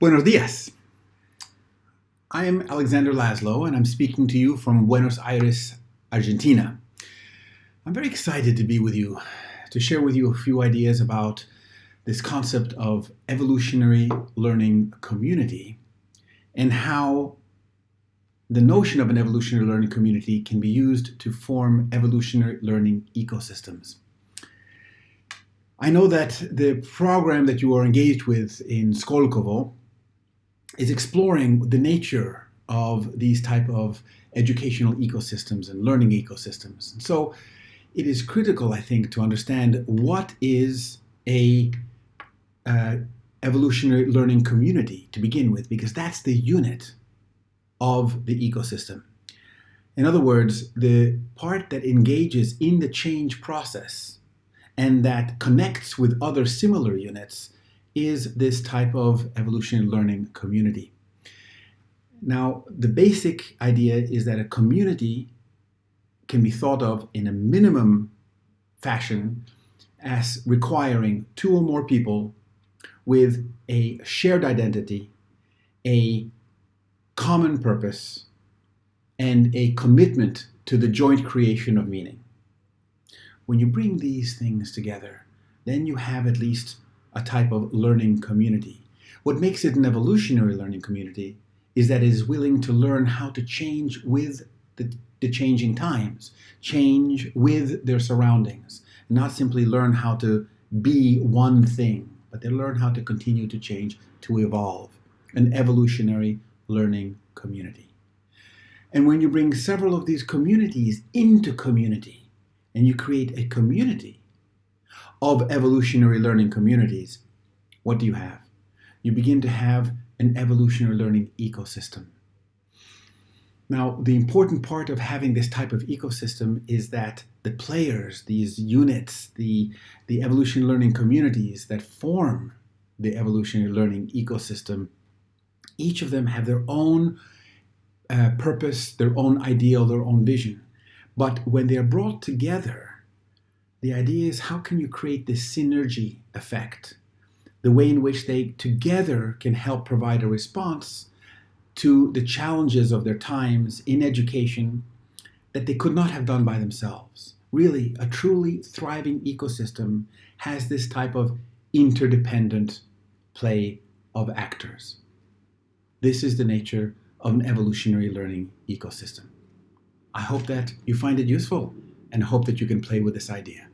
Buenos dias. I am Alexander Laszlo, and I'm speaking to you from Buenos Aires, Argentina. I'm very excited to be with you, to share with you a few ideas about this concept of evolutionary learning community and how the notion of an evolutionary learning community can be used to form evolutionary learning ecosystems. I know that the program that you are engaged with in Skolkovo is exploring the nature of these type of educational ecosystems and learning ecosystems. And so it is critical, I think, to understand what is a evolutionary learning community to begin with, because that's the unit of the ecosystem. In other words, the part that engages in the change process and that connects with other similar units is this type of evolutionary learning community. Now, the basic idea is that a community can be thought of in a minimum fashion as requiring two or more people with a shared identity, a common purpose, and a commitment to the joint creation of meaning. When you bring these things together, then you have at least a type of learning community. What makes it an evolutionary learning community is that it is willing to learn how to change with the changing times, change with their surroundings, not simply learn how to be one thing, but they learn how to continue to change, to evolve. An evolutionary learning community. And when you bring several of these communities into community, and you create a community of evolutionary learning communities, what do you have? You begin to have an evolutionary learning ecosystem. Now, the important part of having this type of ecosystem is that the players, these units, the evolutionary learning communities that form the evolutionary learning ecosystem, each of them have their own purpose, their own ideal, their own vision. But when they are brought together, the idea is, how can you create this synergy effect? The way in which they together can help provide a response to the challenges of their times in education that they could not have done by themselves. Really, a truly thriving ecosystem has this type of interdependent play of actors. This is the nature of an evolutionary learning ecosystem. I hope that you find it useful and hope that you can play with this idea.